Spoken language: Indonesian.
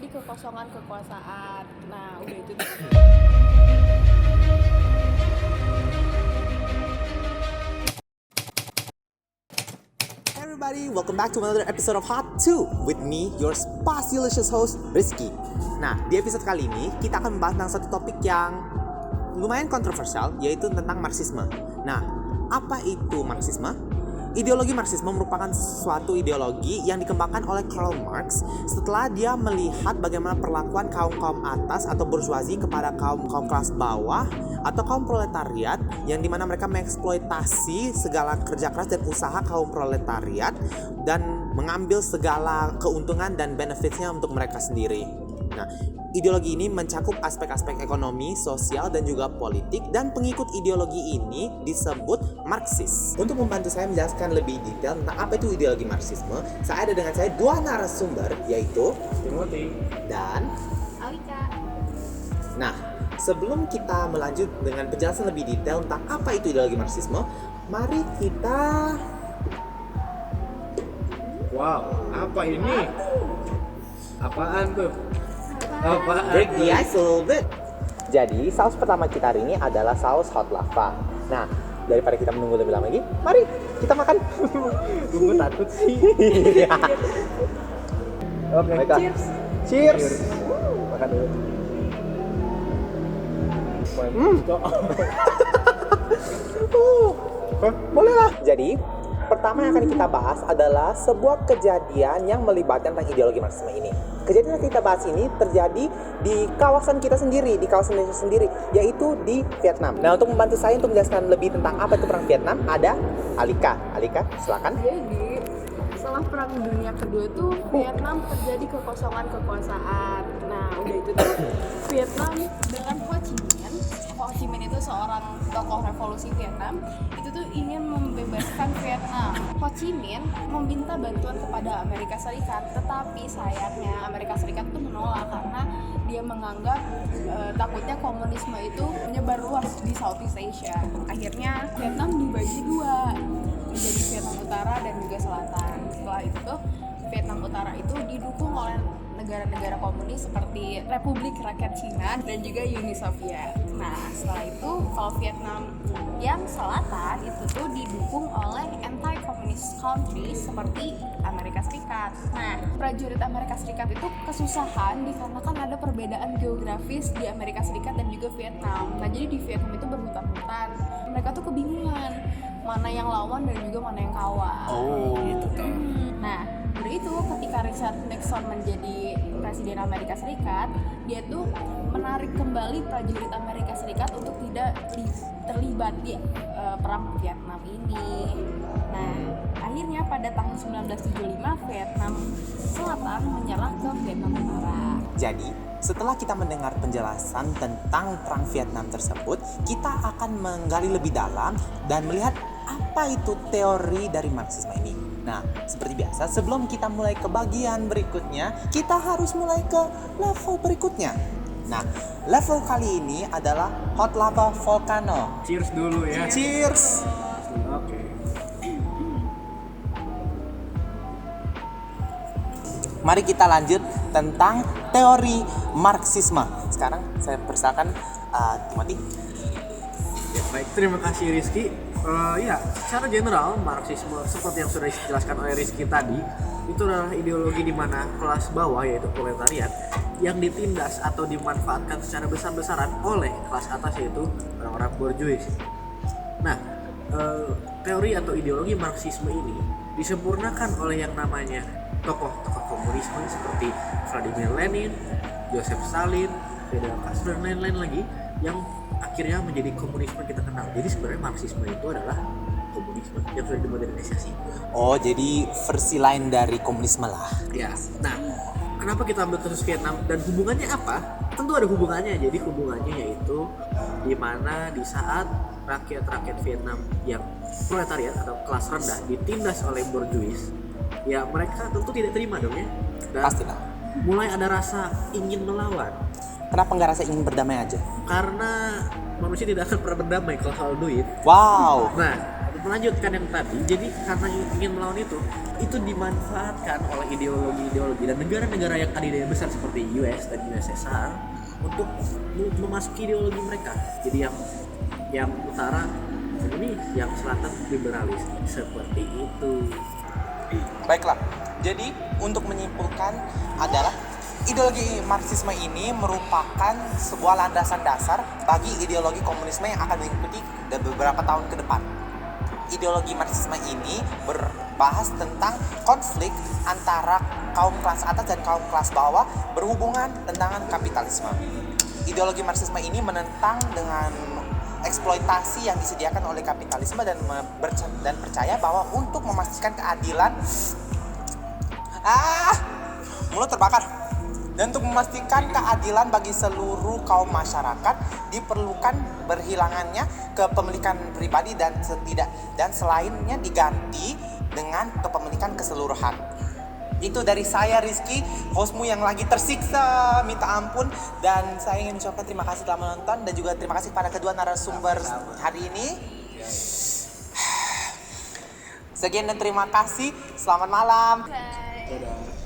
kekosongan kekuasaan. Nah, udah itu tuh. Hey everybody, welcome back to another episode of Hot 2 with me, your spasialicious host, Rizky. Nah, di episode kali ini kita akan membahas tentang satu topik yang lumayan kontroversial, yaitu tentang Marxisme. Nah, apa itu Marxisme? Ideologi Marxisme merupakan suatu ideologi yang dikembangkan oleh Karl Marx setelah dia melihat bagaimana perlakuan kaum-kaum atas atau bourgeoisie kepada kaum-kaum kelas bawah atau kaum proletariat, yang dimana mereka mengeksploitasi segala kerja keras dan usaha kaum proletariat dan mengambil segala keuntungan dan benefitnya untuk mereka sendiri. Nah, ideologi ini mencakup aspek-aspek ekonomi, sosial, dan juga politik, dan pengikut ideologi ini disebut Marxis. Untuk membantu saya menjelaskan lebih detail tentang apa itu ideologi Marxisme, saya ada dengan saya dua narasumber, yaitu Timothy dan Alika. Nah, sebelum kita melanjut dengan penjelasan lebih detail tentang apa itu ideologi Marxisme, mari kita Wow, apa ini? Apaan tuh? Apaan? break the ice a little bit. Jadi, saus pertama kita hari ini adalah saus hot lava. Nah, daripada kita menunggu lebih lama lagi, mari kita makan. Gue takut sih. Oke, Baiklah. Cheers. Cheers. makan dulu. Boleh lah. Jadi, pertama yang akan kita bahas adalah sebuah kejadian yang melibatkan tentang ideologi Marxisme ini. Kejadian yang kita bahas ini terjadi di kawasan kita sendiri, di kawasan Indonesia sendiri, yaitu di Vietnam. Nah, untuk membantu saya untuk menjelaskan lebih tentang apa itu perang Vietnam, ada Alika. Alika, silakan. Jadi, setelah Perang Dunia Kedua itu Vietnam terjadi kekosongan kekuasaan. Nah, udah itu tuh Vietnam dengan Ho Chi Minh. Ho Chi Minh itu seorang tokoh revolusi Vietnam. Itu tuh ingin membebaskan Vietnam. Ho Chi Minh meminta bantuan kepada Amerika Serikat, tetapi sayangnya Amerika Serikat itu menolak karena dia menganggap takutnya komunisme itu menyebar luas di Southeast Asia. Akhirnya Vietnam dibagi dua, menjadi Vietnam Utara dan juga Selatan. Setelah itu tuh Vietnam Utara itu didukung oleh negara-negara komunis seperti Republik Rakyat Cina dan juga Uni Soviet. Nah, setelah itu kalau Vietnam yang Selatan itu tuh didukung oleh anti-communist countries seperti Amerika Serikat. Nah, prajurit Amerika Serikat itu kesusahan dikarenakan ada perbedaan geografis di Amerika Serikat dan juga Vietnam. Nah, jadi di Vietnam itu berhutan-hutan. Mereka tuh kebingungan mana yang lawan dan juga mana yang kawan. Oh, gitu tuh. Nah, dari itu ketika Richard Nixon menjadi presiden Amerika Serikat, dia tuh menarik kembali prajurit Amerika Serikat untuk tidak terlibat di perang Vietnam ini. Nah, akhirnya pada tahun 1975 Vietnam Selatan menyerah ke Vietnam Utara. Jadi, setelah kita mendengar penjelasan tentang perang Vietnam tersebut, kita akan menggali lebih dalam dan melihat apa itu teori dari Marxisme ini. Nah, seperti biasa, sebelum kita mulai ke bagian berikutnya, kita harus mulai ke level berikutnya. Nah, level kali ini adalah Hot Lava Volcano. Cheers dulu ya. Cheers! Oke. Mari kita lanjut tentang teori Marxisme. Sekarang saya persilakan Timothy. Ya, baik, terima kasih Rizky. Ya, secara general Marxisme seperti yang sudah dijelaskan oleh Rizky tadi, itu adalah ideologi di mana kelas bawah yaitu proletariat yang ditindas atau dimanfaatkan secara besar-besaran oleh kelas atas yaitu orang-orang bourgeois. Nah, teori atau ideologi Marxisme ini disempurnakan oleh yang namanya tokoh-tokoh komunisme seperti Vladimir Lenin, Joseph Stalin, Fidel Castro dan lain-lain lagi yang akhirnya menjadi komunisme kita kenal. Jadi sebenarnya Marxisme itu adalah komunisme yang sudah dimodernisasi. Oh, jadi versi lain dari komunisme lah. Ya. Nah, kenapa kita ambil kasus Vietnam dan hubungannya apa? Tentu ada hubungannya. Jadi hubungannya yaitu di mana di saat rakyat-rakyat Vietnam yang proletariat atau kelas rendah ditindas oleh bourgeois, ya mereka tentu tidak terima dong ya. Dan Pastilah. mulai ada rasa ingin melawan. Kenapa nggak rasa ingin berdamai aja? Karena manusia tidak akan pernah berdamai kalau soal duit. Wow. Nah, melanjutkan yang tadi, jadi karena ingin melawan itu dimanfaatkan oleh ideologi dan negara-negara yang adidaya besar seperti US dan USSR untuk memasuki ideologi mereka. Jadi yang utara ini, yang selatan liberalis seperti itu. Baiklah, jadi untuk menyimpulkan adalah ideologi Marxisme ini merupakan sebuah landasan dasar bagi ideologi komunisme yang akan mengikuti beberapa tahun ke depan. Ideologi Marxisme ini berbahas tentang konflik antara kaum kelas atas dan kaum kelas bawah berhubungan dengan kapitalisme. Ideologi Marxisme ini menentang dengan eksploitasi yang disediakan oleh kapitalisme dan percaya bahwa untuk memastikan keadilan mulut terbakar. Dan untuk memastikan keadilan bagi seluruh kaum masyarakat diperlukan berhilangannya kepemilikan pribadi dan selainnya diganti dengan kepemilikan keseluruhan. Itu dari saya Rizky, hostmu yang lagi tersiksa, minta ampun. Dan saya ingin mengucapkan terima kasih telah menonton dan juga terima kasih pada kedua narasumber hari ini. Sekian dan terima kasih. Selamat malam. Bye. Dadah.